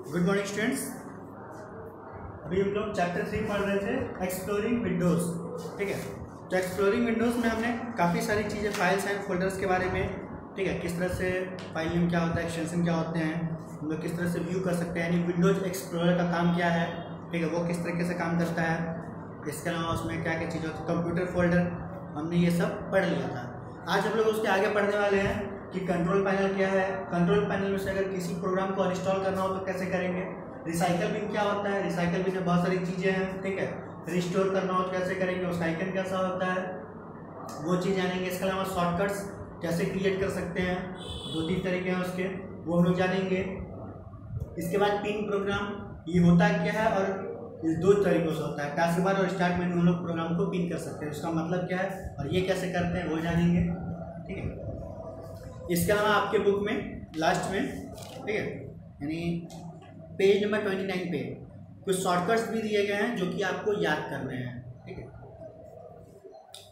Good morning students. अभी हम लोग चैप्टर 3 पढ़ रहे थे एक्सप्लोरिंग विंडोज़। ठीक है, तो एक्सप्लोरिंग विंडोज़ में हमने काफ़ी सारी चीज़ें, फाइल्स एंड फोल्डर्स के बारे में, ठीक है, किस तरह से फाइल नेम क्या होता है, एक्सटेंशन क्या होते हैं, हम लोग किस तरह से व्यू कर सकते हैं, यानी विंडोज एक्सप्लोरर का काम क्या है, ठीक है, वो किस तरीके से काम करता है, इसके अलावा उसमें क्या क्या चीज़ होती है, कंप्यूटर फोल्डर, हमने ये सब पढ़ लिया था। आज हम लोग उसके आगे पढ़ने वाले हैं कि कंट्रोल पैनल क्या है, कंट्रोल पैनल में से अगर किसी प्रोग्राम को इंस्टॉल करना हो तो कैसे करेंगे, रिसाइकल बिन क्या होता है, रिसाइकल बिन में बहुत सारी चीज़ें हैं, ठीक है, रिस्टोर करना हो तो कैसे करेंगे, उसका आइकन कैसा होता है, वो चीज़ जानेंगे। इसके अलावा शॉर्टकट्स कैसे क्रिएट कर सकते हैं, 2-3 तरीके हैं उसके, वो हम लोग जानेंगे। इसके बाद पिन प्रोग्राम ये होता क्या है और इस 2 तरीक़ों से होता है, टास्क बार और स्टार्ट मेन्यू हम लोग प्रोग्राम को पिन कर सकते हैं, उसका मतलब क्या है और ये कैसे करते हैं वो जानेंगे। ठीक है, इसके अलावा आपके बुक में लास्ट में, ठीक है, यानी पेज नंबर 29 पे कुछ शॉर्टकट्स भी दिए गए हैं जो कि आपको याद करने हैं। ठीक है,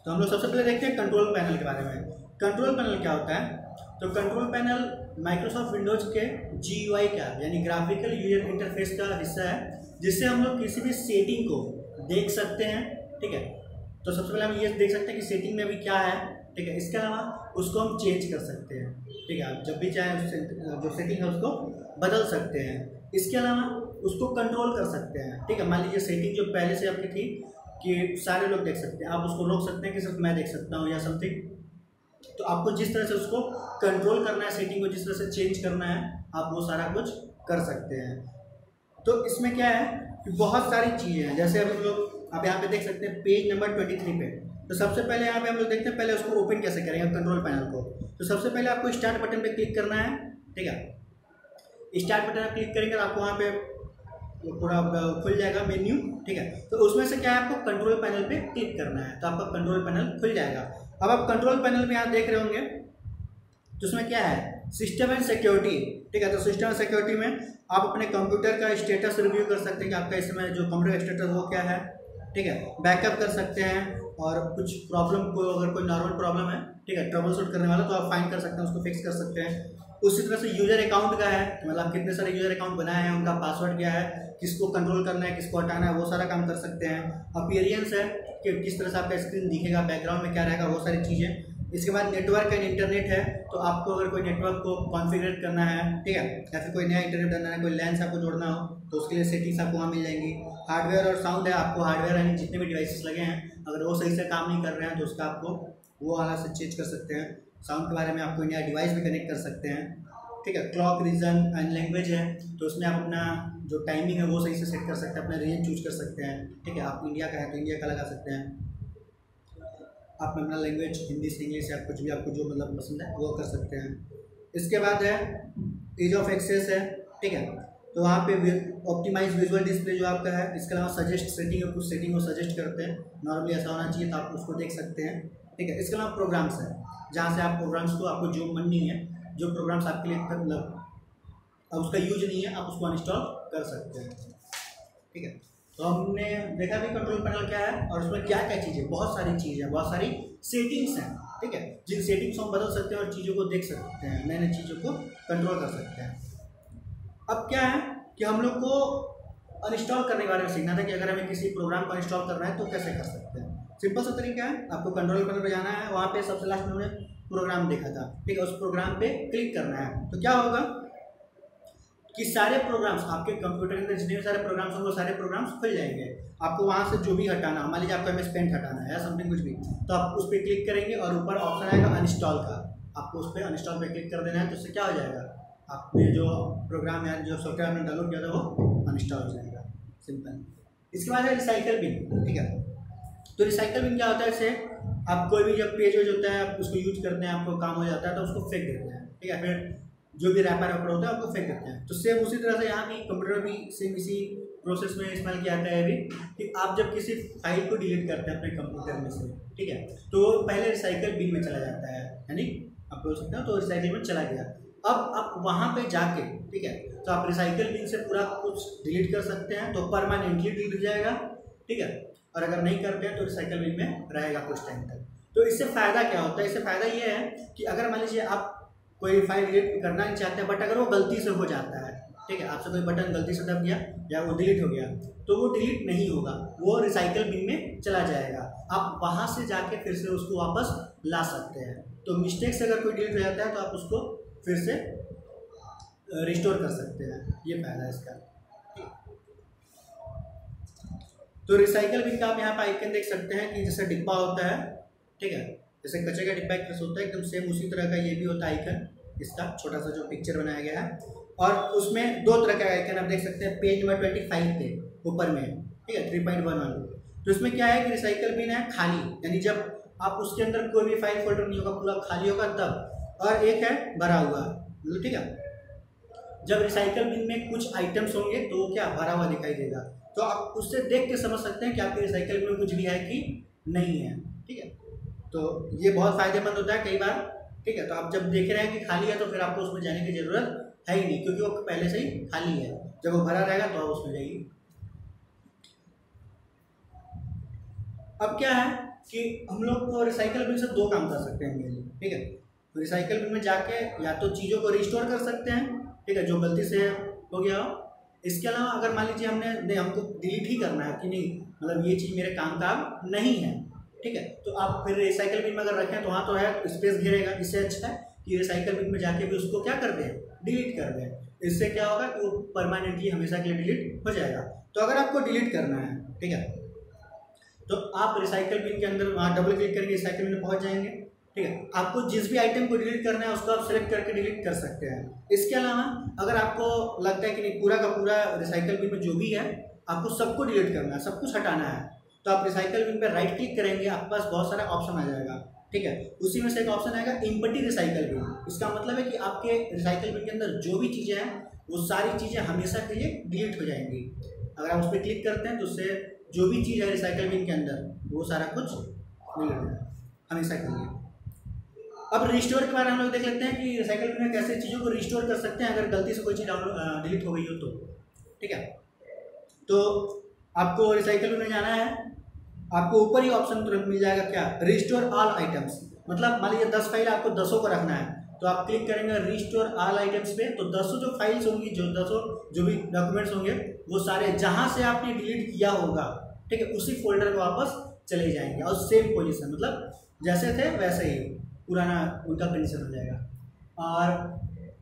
तो हम लोग सबसे पहले देखते हैं कंट्रोल पैनल के बारे में। कंट्रोल पैनल क्या होता है? तो कंट्रोल पैनल माइक्रोसॉफ्ट विंडोज के GUI का यानी ग्राफिकल यूजर इंटरफेस का हिस्सा है, जिससे हम लोग किसी भी सेटिंग को देख सकते हैं। ठीक है, तो सबसे पहले हम ये देख सकते हैं कि सेटिंग में अभी क्या है। ठीक है, इसके अलावा उसको हम चेंज कर सकते हैं। ठीक है, जब भी चाहे जो सेटिंग है उसको बदल सकते हैं। इसके अलावा उसको कंट्रोल कर सकते हैं। ठीक है, मान लीजिए सेटिंग जो पहले से आपकी थी कि सारे लोग देख सकते हैं, आप उसको रोक सकते हैं कि सिर्फ मैं देख सकता हूँ या समथिंग। तो आपको जिस तरह से उसको कंट्रोल करना है, सेटिंग को जिस तरह से चेंज करना है, आप वो सारा कुछ कर सकते हैं। तो इसमें क्या है कि बहुत सारी चीज़ें हैं, जैसे अभी हम लोग आप यहाँ पे देख सकते हैं पेज नंबर 23 पे। तो सबसे पहले यहाँ पे हम लोग देखते हैं पहले उसको ओपन कैसे करेंगे कंट्रोल पैनल को। तो सबसे पहले आपको स्टार्ट बटन पे क्लिक करना है। ठीक है, स्टार्ट बटन पर क्लिक करेंगे तो आपको वहाँ पे पूरा खुल जाएगा मेन्यू। ठीक है, तो उसमें से क्या है आपको कंट्रोल पैनल पे क्लिक करना है, तो आपका कंट्रोल पैनल खुल जाएगा। अब आप कंट्रोल पैनल में यहाँ देख रहे होंगे तो उसमें क्या है, सिस्टम एंड सिक्योरिटी। ठीक है, तो सिस्टम एंड सिक्योरिटी में आप अपने कंप्यूटर का स्टेटस रिव्यू कर सकते हैं कि आपका इस समय जो कंप्यूटर का स्टेटस वो क्या है। ठीक है, बैकअप कर सकते हैं और कुछ प्रॉब्लम को, अगर कोई नॉर्मल प्रॉब्लम है, ठीक है, ट्रबल शूट करने वाला, तो आप फाइंड कर सकते हैं, उसको फिक्स कर सकते हैं। उसी तरह से यूजर अकाउंट का है, मतलब कितने सारे यूजर अकाउंट बनाए हैं, उनका पासवर्ड क्या है, किसको कंट्रोल करना है, किसको हटाना है, वो सारा काम कर सकते हैं। अपीयरेंस है कि किस तरह से आपका स्क्रीन दिखेगा, बैकग्राउंड में क्या रहेगा, वो सारी चीज़ें। इसके बाद नेटवर्क एंड इंटरनेट है, तो आपको अगर कोई नेटवर्क को कॉन्फ़िगर करना है, ठीक है, या फिर कोई नया इंटरनेट बनाना है, कोई लैन आपको जोड़ना हो, तो उसके लिए सेटिंग्स आपको वहाँ मिल जाएंगी। हार्डवेयर और साउंड है, आपको हार्डवेयर यानी जितने भी डिवाइसेस लगे हैं अगर वो सही से काम नहीं कर रहे हैं तो उसका आपको वो वाला से चेंज कर सकते हैं। साउंड के बारे में आपको नया डिवाइस भी कनेक्ट कर सकते हैं। ठीक है, क्लॉक, रीजन एंड लैंग्वेज है, तो उसमें आप अपना जो टाइमिंग है वो सही से सेट कर सकते हैं, अपना रीजन चूज कर सकते हैं। ठीक है, आप इंडिया का है तो इंडिया का लगा सकते हैं, आप अपना लैंग्वेज हिंदी से इंग्लिश या कुछ भी आपको जो मतलब पसंद है वो कर सकते हैं। इसके बाद है ईज ऑफ एक्सेस है। ठीक है, तो वहाँ पे ऑप्टिमाइज विजुअल डिस्प्ले जो आपका है। इसके अलावा सजेस्ट सेटिंग है, कुछ सेटिंग को सजेस्ट करते हैं, नॉर्मली ऐसा होना चाहिए, तो आप उसको देख सकते हैं। ठीक है, इसके अलावा प्रोग्राम्स है, जहाँ से आप प्रोग्राम्स को, आपको जो मन नहीं है, जो प्रोग्राम्स आपके लिए मतलब अब उसका यूज नहीं है, आप उसको अनइंस्टॉल कर सकते हैं। ठीक है, तो हमने देखा भी कंट्रोल पैनल क्या है और उसमें क्या क्या चीज़ें, बहुत सारी चीज़ें, बहुत सारी सेटिंग्स हैं। ठीक है, जिन सेटिंग्स को हम बदल सकते हैं और चीज़ों को देख सकते हैं, नए नए चीज़ों को कंट्रोल कर सकते हैं। अब क्या है कि हम लोग को अनइंस्टॉल करने के बारे में सीखना था कि अगर हमें किसी प्रोग्राम को अनइंस्टॉल करना है तो कैसे कर सकते हैं। सिंपल सा तरीका है, आपको कंट्रोल पैनल पर जाना है, वहाँ पे सबसे लास्ट में हमने प्रोग्राम देखा था। ठीक है, उस प्रोग्राम पे क्लिक करना है, तो क्या होगा कि सारे प्रोग्राम्स आपके कंप्यूटर के अंदर जितने भी सारे प्रोग्राम्स होंगे वो सारे प्रोग्राम्स खुल जाएंगे। आपको वहाँ से जो भी हटाना, मान लीजिए आपको MS पेंट हटाना है या समथिंग कुछ भी, तो आप उस पर क्लिक करेंगे और ऊपर ऑप्शन आएगा अनइंस्टॉल का, आपको उस पर अनइंस्टॉल पे क्लिक कर देना है। तो उससे क्या हो जाएगा, आपने जो प्रोग्राम या जो सॉफ्टवेयर आपने डाउनलोड किया था वो अनइंस्टॉल हो जाएगा, सिंपल। इसके बाद है रिसाइकल बिन। ठीक है, तो रिसाइकल बिन क्या होता है, इससे आप कोई भी जब पेज वेज होता है आप उसको यूज करते हैं, आपको काम हो जाता है तो उसको फेंक देते हैं। ठीक है, फिर जो भी रैपर वैपर होता है आपको फेंक देते हैं। तो सेम उसी तरह से यहाँ भी कंप्यूटर भी सेम इसी प्रोसेस में इस्तेमाल किया जाता है अभी, कि आप जब किसी फाइल को डिलीट करते हैं अपने कंप्यूटर में से, ठीक है, तो वो पहले रिसाइकल बिन में चला जाता है, यानी आप बोल सकते हो तो रिसाइकल में चला गया। अब आप वहाँ पे जाके, ठीक है, तो आप रिसाइकल बिन से पूरा कुछ डिलीट कर सकते हैं, तो परमानेंटली डिलीट हो जाएगा। ठीक है, और अगर नहीं करते हैं तो रिसाइकल बिन में रहेगा कुछ टाइम तक। तो इससे फ़ायदा क्या होता है, इससे फ़ायदा ये है कि अगर मान लीजिए आप कोई फाइल डिलीट करना नहीं चाहते हैं, बट अगर वो गलती से हो जाता है, ठीक है, आपसे कोई बटन गलती से दब गया या वो डिलीट हो गया तो वो डिलीट नहीं होगा, वो रिसाइकल बिन में चला जाएगा। आप वहाँ से जाके फिर से उसको वापस ला सकते हैं। तो मिस्टेक से अगर कोई डिलीट हो जाता है तो आप उसको फिर से रिस्टोर कर सकते हैं, ये फायदा है इसका। तो रिसाइकल बिन का आप यहाँ पर आइकन देख सकते हैं कि जैसे डिब्बा होता है, ठीक है, जैसे कचरे का डिब्बा एक होता है एकदम सेम उसी तरह का ये भी होता है आइकन, इसका छोटा सा जो पिक्चर बनाया गया है। और उसमें दो तरह का आइकन आप देख सकते हैं पेज नंबर 25 पे ऊपर में, ठीक है, 3.11। तो इसमें क्या है कि रिसाइकल बिन है खाली, यानी जब आप उसके अंदर कोई भी फाइल फोल्डर नहीं होगा, पूरा खाली होगा तब। और एक है भरा हुआ, ठीक है, जब रिसाइकल बिन में कुछ आइटम्स होंगे तो वो क्या भरा हुआ दिखाई देगा। तो आप उससे देख के समझ सकते हैं कि आपके रिसाइकल बिन में कुछ भी है कि नहीं है, ठीक है। तो ये बहुत फायदेमंद होता है कई बार, ठीक है। तो आप जब देख रहे हैं कि खाली है तो फिर आपको उसमें जाने की जरूरत है ही नहीं, क्योंकि वो पहले से ही खाली है। जब वो भरा रहेगा तो आप उसमें जाइए। अब क्या है कि हम लोग तो रिसाइकल बिन से दो काम कर सकते हैं, ठीक है। तो रिसाइकल बिन में जाके या तो चीज़ों को रिस्टोर कर सकते हैं, ठीक है, जो गलती से हो गया हो। इसके अलावा अगर मान लीजिए हमको डिलीट ही करना है कि नहीं, मतलब ये चीज़ मेरे काम का नहीं है, ठीक है, तो आप फिर रिसाइकल बिन में अगर रखें तो वहाँ तो है स्पेस घेरेगा। इससे अच्छा है कि रिसाइकल बिन में जाके भी उसको क्या कर दें, डिलीट कर दें। इससे क्या होगा कि वो परमानेंटली हमेशा के लिए डिलीट हो जाएगा। तो अगर आपको डिलीट करना है, ठीक है, तो आप रिसाइकल बिन के अंदर वहाँ डबल क्लिक करके रिसाइकल बिन में पहुँच जाएंगे, ठीक है। आपको जिस भी आइटम को डिलीट करना है उसको आप सेलेक्ट करके डिलीट कर सकते हैं। इसके अलावा अगर आपको लगता है कि नहीं पूरा का पूरा रिसाइकल बिन में जो भी है आपको सबको डिलीट करना है, सब कुछ हटाना है, तो आप रिसाइकल बिन पर राइट क्लिक करेंगे, आपके पास बहुत सारा ऑप्शन आ जाएगा, ठीक है। उसी में से एक ऑप्शन आएगा एम्प्टी रिसाइकल बिन। इसका मतलब है कि आपके रिसाइकल बिन के अंदर जो भी चीज़ें हैं वो सारी चीज़ें हमेशा के लिए डिलीट हो जाएंगी। अगर आप उस पर क्लिक करते हैं तो उससे जो भी चीज़ है रिसाइकल बिन के अंदर वो सारा कुछ डिलीट हो जाएगा हमेशा के लिए। अब रिस्टोर के बारे में हम लोग देख लेते हैं कि रिसाइकल बिन में कैसे चीज़ों को रिस्टोर कर सकते हैं अगर गलती से कोई चीज़ डिलीट हो गई हो तो, ठीक है। तो आपको रिसाइकल बिन में जाना है, आपको ऊपर ही ऑप्शन तुरंत मिल जाएगा क्या, रिस्टोर ऑल आइटम्स। मतलब मान लीजिए 10 फाइल आपको 10 को रखना है तो आप क्लिक करेंगे रिस्टोर ऑल आइटम्स पे, तो 10 जो फाइल्स होंगी, जो 10 जो भी डॉक्यूमेंट्स होंगे वो सारे जहाँ से आपने डिलीट किया होगा, ठीक है, उसी फोल्डर में वापस चले जाएंगे और सेम पोजीशन, मतलब जैसे थे वैसे ही पुराना उनका कंडीशन हो जाएगा। और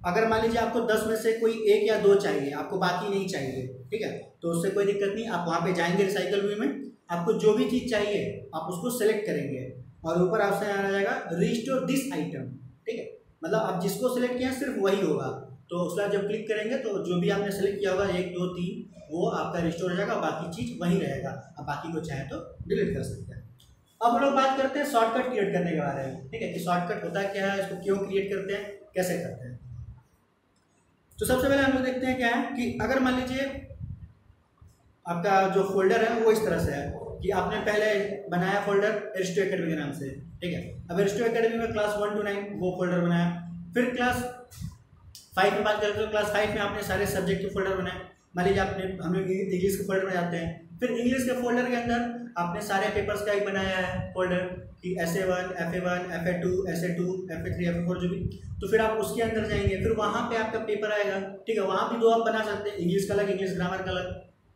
अगर मान लीजिए आपको 10 में से कोई एक या दो चाहिए, आपको बाकी नहीं चाहिए, ठीक है, तो उससे कोई दिक्कत नहीं, आप वहाँ पे जाएंगे रिसाइकल बिन में, आपको जो भी चीज़ चाहिए आप उसको सेलेक्ट करेंगे और ऊपर ऑप्शन आ जाएगा रिस्टोर दिस आइटम, ठीक है, मतलब आप जिसको सेलेक्ट किया सिर्फ वही होगा। तो उसका जब क्लिक करेंगे तो जो भी आपने सेलेक्ट किया होगा 1 2 3 वो आपका रिस्टोर हो जाएगा, बाकी चीज़ वही रहेगा। आप बाकी को चाहे तो डिलीट कर सकते हैं। अब हम लोग बात करते हैं शॉर्टकट क्रिएट करने के बारे में, ठीक है, कि शॉर्टकट होता है क्या है, इसको क्यों क्रिएट करते हैं, कैसे करते हैं। तो सबसे पहले हम लोग देखते हैं क्या है कि अगर मान लीजिए आपका जो फोल्डर है वो इस तरह से है कि आपने पहले बनाया फोल्डर एरिस्टो एकेडमी के नाम से, ठीक है। अब एरिस्टो एकेडमी में क्लास 1 to 9 वो फोल्डर बनाया, फिर क्लास 5 में बात करें तो क्लास 5 में आपने सारे सब्जेक्ट के फोल्डर बनाए। मान लीजिए हम लोग इंग्लिश के फोल्डर में जाते हैं, फिर इंग्लिश के फोल्डर के अंदर आपने सारे पेपर्स का एक बनाया है फोल्डर कि SA1 FA1 FA2 SA2 FA3 FA4 जो भी, तो फिर आप उसके अंदर जाएंगे, फिर वहाँ पे आपका पेपर आएगा, ठीक है, वहाँ भी 2 आप बना सकते हैं, इंग्लिश का अलग इंग्लिश ग्रामर का अलग,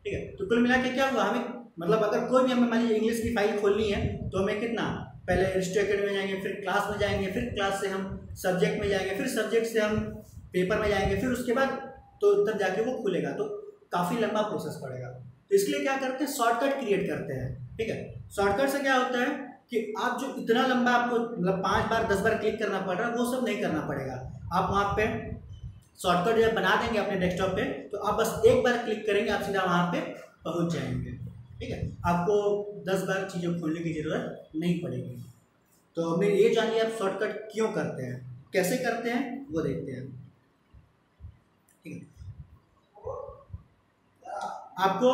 ठीक है। तो कुल मिला के क्या हुआ, हमें मतलब अगर कोई भी हमें मान लीजिए इंग्लिश की फाइल खोलनी है तो हमें कितना, पहले एरिस्टो एकेडमी में जाएंगे, फिर क्लास में जाएंगे, फिर क्लास से हम सब्जेक्ट में जाएंगे, फिर सब्जेक्ट से हम पेपर में जाएंगे, फिर उसके बाद तो तब जाके वो खुलेगा, तो काफ़ी लंबा प्रोसेस पड़ेगा। तो इसलिए क्या करते हैं, शॉर्टकट क्रिएट करते हैं, ठीक है। शॉर्टकट से क्या होता है कि आप जो इतना लंबा आपको मतलब 5 बार 10 बार क्लिक करना पड़ रहा है वो सब नहीं करना पड़ेगा। आप वहाँ पे शॉर्टकट जब बना देंगे अपने डेस्कटॉप पे तो आप बस एक बार क्लिक करेंगे, आप सीधा वहाँ पे पहुँच जाएंगे, ठीक है। आपको 10 बार चीज़ें खोलने की ज़रूरत नहीं पड़ेगी। तो हमें ये जानिए आप शॉर्टकट क्यों करते हैं, कैसे करते हैं वो देखते हैं, ठीक है। आपको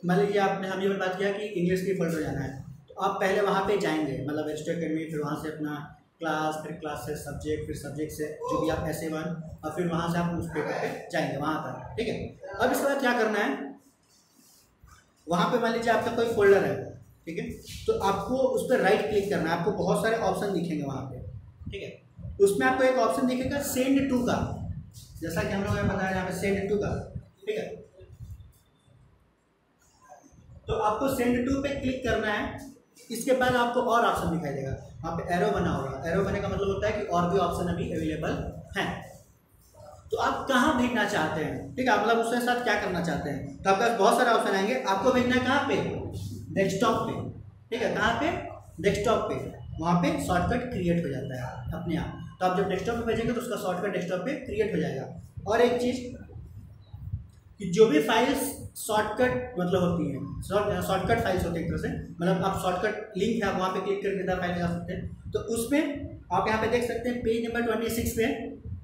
मान लीजिए आपने अभी बात किया कि इंग्लिश की फोल्डर जाना है, तो आप पहले वहाँ पे जाएंगे, मतलब एरिस्टो एकेडमी, फिर वहाँ से अपना क्लास, फिर क्लास से सब्जेक्ट, फिर सब्जेक्ट से जो भी आप SA1, और फिर वहाँ से आप उस पेपर पे जाएंगे वहाँ पर, ठीक है। अब इसके बाद क्या करना है, वहाँ पे मान लीजिए आपका कोई फोल्डर है, ठीक है, तो आपको उस पर राइट क्लिक करना है, आपको बहुत सारे ऑप्शन दिखेंगे वहाँ पे, ठीक है। उसमें आपको एक ऑप्शन दिखेगा सेंड टू का, जैसा कि हम लोगों ने बताया यहाँ पे सेंड टू का, ठीक है। तो आपको सेंड टू पे क्लिक करना है, इसके बाद आपको और ऑप्शन दिखाई देगा, वहाँ पे एरो बना होगा। एरो बनने का मतलब होता है कि और भी ऑप्शन अभी अवेलेबल हैं। तो आप कहाँ भेजना चाहते हैं, ठीक है, मतलब उसके साथ क्या करना चाहते हैं। तो आपके पास बहुत सारे ऑप्शन आएंगे। आपको भेजना है कहाँ पे, डेस्कटॉप पे, ठीक है, कहाँ पे, डेस्कटॉप पे। वहाँ पे शॉर्टकट क्रिएट हो जाता है अपने आप। तो आप जब डेस्कटॉप पे भेजेंगे तो उसका शॉर्टकट डेस्कटॉप पे क्रिएट हो जाएगा। और एक चीज़ कि जो भी फाइल्स शॉर्टकट मतलब होती हैं, शॉर्टकट फाइल्स होती है एक तरह से, मतलब आप शॉर्टकट लिंक है, आप वहाँ पे क्लिक करके इधर फाइल लगा सकते हैं। तो उसमें आप यहाँ पे देख सकते हैं पेज नंबर 26 पे,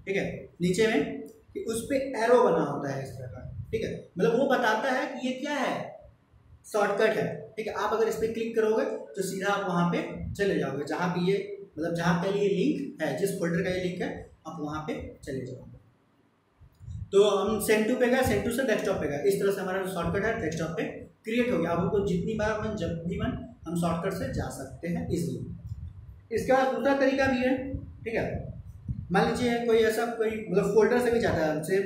ठीक है, नीचे में कि उस पर एरो बना होता है इस तरह का, ठीक है, मतलब वो बताता है कि ये क्या है, शॉर्टकट है, ठीक है। आप अगर इस पर क्लिक करोगे तो सीधा आप वहाँ पे चले जाओगे, जहाँ पे ये मतलब जहाँ पे ये लिंक है, जिस फोल्डर का ये लिंक है, आप वहाँ पे चले जाओगे। तो हम सेंड टू पे गए, सेंड टू से डेस्कटॉप पे गए, इस तरह से हमारा जो शॉर्टकट है डेस्कटॉप पे क्रिएट हो गया। अब हमको जितनी बार मन जब भी मन हम शॉर्टकट से जा सकते हैं इजीली। इसके बाद दूसरा तरीका भी है, ठीक है। मान लीजिए कोई ऐसा कोई मतलब फोल्डर से भी जाता है, हमसे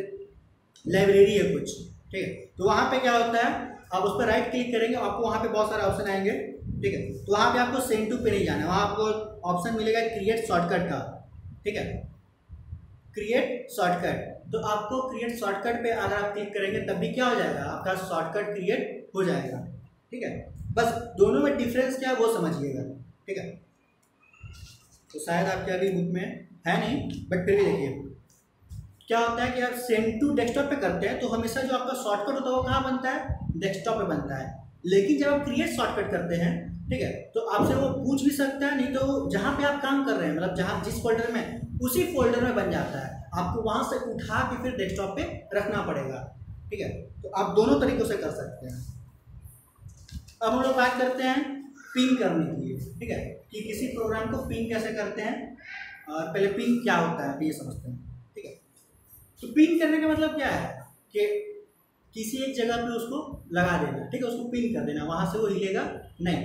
लाइब्रेरी है कुछ, ठीक है, तो वहाँ पे क्या होता है, आप उस पर राइट क्लिक करेंगे, आपको वहाँ पे बहुत सारे ऑप्शन आएंगे, ठीक है। तो वहाँ पे आपको सेंड टू पे नहीं जाना है, वहाँ आपको ऑप्शन मिलेगा क्रिएट शॉर्टकट का, ठीक है, क्रिएट शॉर्टकट। तो आपको क्रिएट शॉर्टकट पे अगर आप क्लिक करेंगे तब भी क्या हो जाएगा, आपका शॉर्टकट क्रिएट हो जाएगा, ठीक है। बस दोनों में डिफरेंस क्या है वो समझिएगा, ठीक है। तो शायद आपके अभी बुक में है नहीं, बट फिर भी देखिए क्या होता है कि आप सेंड टू डेस्कटॉप पे करते हैं तो हमेशा जो आपका शॉर्टकट होता है वो कहाँ बनता है, डेस्कटॉप पे बनता है। लेकिन जब आप क्रिएट शॉर्टकट करते हैं, ठीक है, तो आपसे वो पूछ भी सकता है, नहीं तो जहाँ पे आप काम कर रहे हैं मतलब जहाँ जिस फोल्डर में, उसी फोल्डर में बन जाता है, आपको वहाँ से उठा के फिर डेस्कटॉप पे रखना पड़ेगा, ठीक है। तो आप दोनों तरीकों से कर सकते हैं। अब हम लोग बात करते हैं पिन करने के लिए, ठीक है, कि किसी प्रोग्राम को पिन कैसे करते हैं, और पहले पिन क्या होता है ये समझते हैं, ठीक है। तो पिन करने का मतलब क्या है कि किसी एक जगह पे उसको लगा देना, ठीक है, उसको पिन कर देना, वहाँ से वो हिलेगा नहीं।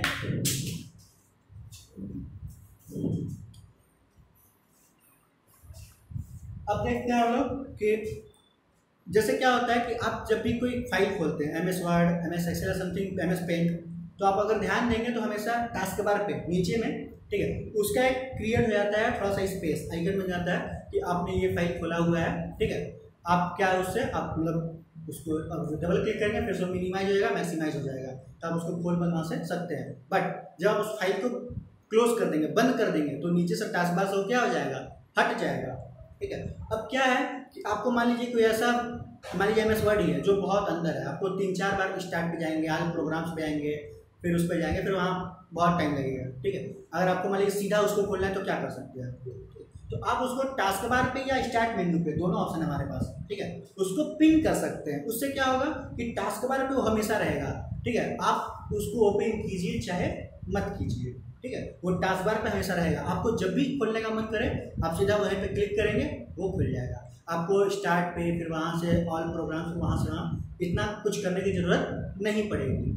अब देखते हैं हम लोग कि जैसे क्या होता है कि आप जब भी कोई फाइल खोलते हैं, MS Word, MS Excel, something, MS Paint, तो आप अगर ध्यान देंगे तो हमेशा टास्क बार पे नीचे में, ठीक है, उसका एक क्रिएट हो जाता है थोड़ा सा स्पेस आइकन बन जाता है कि आपने ये फाइल खोला हुआ है, ठीक है। आप क्या उससे आप मतलब उसको डबल क्लिक करेंगे, फिर उसको मिनिमाइज हो जाएगा, मैक्सिमाइज हो जाएगा, तो आप उसको खोल बना से सकते हैं। बट जब आप उस फाइल को क्लोज कर देंगे, बंद कर देंगे, तो नीचे से टास्क बार से क्या हो जाएगा, हट जाएगा, ठीक है। अब क्या है कि आपको मान लीजिए कोई ऐसा, मान लीजिए MS वर्ड ही है जो बहुत अंदर है, आपको 3-4 बार स्टार्ट पे जाएंगे, आल प्रोग्राम्स पे आएंगे, फिर उस पर जाएंगे, फिर वहाँ बहुत टाइम लगेगा, ठीक है। अगर आपको मान लीजिए सीधा उसको खोलना है तो क्या कर सकते हैं, तो आप उसको टास्क बार पे या स्टार्ट मेन्यू पे, दोनों ऑप्शन है हमारे पास, ठीक है, उसको पिन कर सकते हैं। उससे क्या होगा कि टास्क बार पे वो हमेशा रहेगा, ठीक है, आप उसको ओपन कीजिए चाहे मत कीजिए, ठीक है, वो टास्क बार पे हमेशा रहेगा। आपको जब भी खोलने का मन करे आप सीधा वहीं पे क्लिक करेंगे, वो खुल जाएगा। आपको स्टार्ट पे, फिर वहाँ से ऑल प्रोग्राम्स, वहाँ से वहाँ इतना कुछ करने की ज़रूरत नहीं पड़ेगी,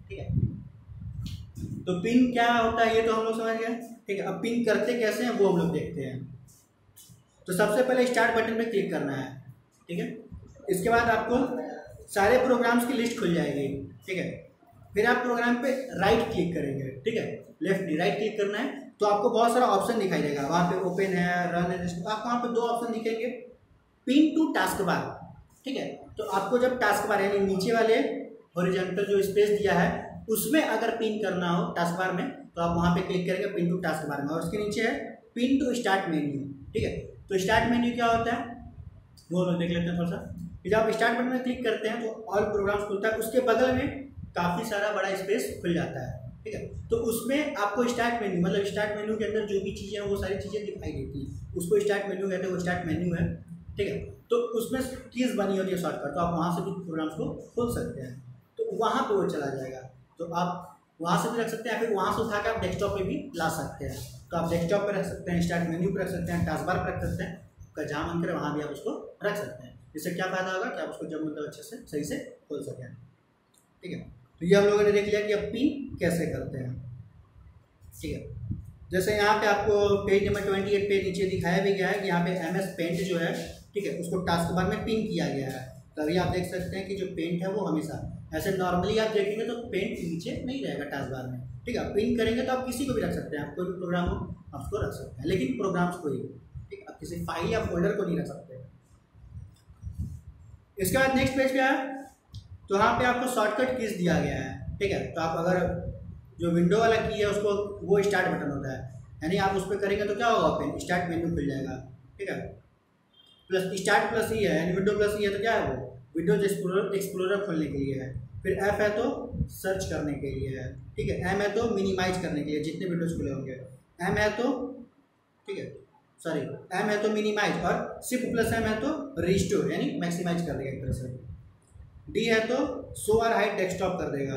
ठीक है। तो पिन क्या होता है ये तो हम लोग समझ गए, ठीक है। अब पिन करते कैसे हैं वो हम लोग देखते हैं। तो सबसे पहले स्टार्ट बटन पे क्लिक करना है, ठीक है। इसके बाद आपको सारे प्रोग्राम्स की लिस्ट खुल जाएगी, ठीक है। फिर आप प्रोग्राम पे राइट क्लिक करेंगे, ठीक है, लेफ्ट नहीं राइट क्लिक करना है, तो आपको बहुत सारा ऑप्शन दिखाई देगा। वहाँ पे ओपन है, रन है, आपको वहाँ पे 2 ऑप्शन दिखेंगे, पिन टू टास्क बार, ठीक है। तो आपको जब टास्क बार यानी नीचे वाले हॉरिजॉन्टल जो स्पेस दिया है उसमें अगर पिन करना हो टास्क बार में, तो आप वहाँ पे क्लिक करेंगे पिन टू टास्क बार में, और उसके नीचे है पिन टू स्टार्ट मेन्यू, ठीक है। तो स्टार्ट मेन्यू क्या होता है वो लोग देख लेते हैं थोड़ा सा। जब आप स्टार्ट बटन में क्लिक करते हैं तो ऑल प्रोग्राम्स खुलता है, उसके बगल में काफ़ी सारा बड़ा स्पेस खुल जाता है, ठीक है। तो उसमें आपको स्टार्ट मेन्यू मतलब स्टार्ट मेन्यू के अंदर जो भी चीज़ें हैं वो सारी चीज़ें दिखाई देती हैं, उसको स्टार्ट मेन्यू कहते हैं, वो स्टार्ट मेन्यू है, ठीक है। तो उसमें कीज़ बनी होती है शॉर्टकट, तो आप वहाँ से भी प्रोग्राम्स को खोल सकते हैं, तो वहाँ पर वो चला जाएगा। तो आप वहाँ से भी रख सकते हैं, फिर वहाँ से उठा के आप डेस्कटॉप पे भी ला सकते हैं। तो आप डेस्कटॉप पे रख सकते हैं, स्टार्ट मेन्यू पे रख सकते हैं, टास्क बार पे रख सकते हैं, आपका जहाँ मन करे वहाँ भी आप उसको रख सकते हैं। इससे क्या फ़ायदा होगा कि आप उसको जब मतलब अच्छे से सही से खोल सकें, ठीक है। तो ये हम लोगों ने देख लिया कि अब पिन कैसे करते हैं, ठीक है। जैसे यहाँ पे आपको पेज नंबर 28 पे नीचे दिखाया भी गया है कि यहाँ पे MS पेंट जो है ठीक है, उसको टास्क बार में पिन किया गया है। तभी आप देख सकते हैं कि जो पेंट है वो हमेशा, ऐसे नॉर्मली आप देखेंगे तो पेंट नीचे नहीं रहेगा टास्क बार में, ठीक है। पिन करेंगे तो आप किसी को भी रख सकते हैं, आप कोई भी प्रोग्राम हो आप उसको रख सकते हैं, लेकिन प्रोग्राम्स को ही, ठीक, आप किसी फाइल या फोल्डर को नहीं रख सकते। इसके बाद नेक्स्ट पेज पे आया तो यहाँ पे आपको शॉर्टकट कीज दिया गया है, ठीक है। तो आप अगर जो विंडो वाला की है उसको, वो स्टार्ट बटन होता है, यानी आप उस पर करेंगे तो क्या होगा, ओपन स्टार्ट मेन्यू खुल जाएगा, ठीक है। प्लस स्टार्ट प्लस ई है, यानी विंडो प्लस ई है तो क्या है, वो विंडोज एक्सप्लोरर खोलने के लिए है। फिर एफ है तो सर्च करने के लिए है, ठीक है। एम है तो मिनिमाइज करने के लिए, जितने विंडोज खुले होंगे। एम है तो, ठीक है, सॉरी, एम है तो मिनिमाइज, और शिफ्ट प्लस एम है तो रिस्टोर, यानी मैक्सिमाइज कर देगा एक तरह से। डी है तो शो और हाइड डेस्कटॉप कर देगा।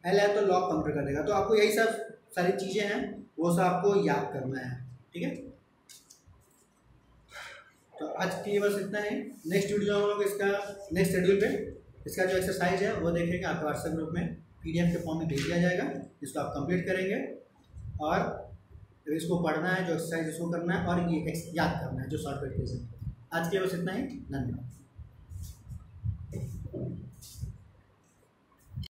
एल है तो लॉक काउंटर कर देगा। तो आपको यही सब सारी चीज़ें हैं, वो सब आपको याद करना है, ठीक है। तो आज के लिए बस इतना ही। नेक्स्ट वीडियो हम लोग इसका नेक्स्ट शेड्यूल पे इसका जो एक्सरसाइज है वो देखेंगे, आपके व्हाट्सएप ग्रुप में PDF के फॉर्म में भेज दिया जाएगा, जिसको आप कंप्लीट करेंगे। और इसको पढ़ना है, जो एक्सरसाइज इसको करना है, और ये याद करना है जो शॉर्टकट केस है। आज के लिए बस इतना ही, धन्यवाद।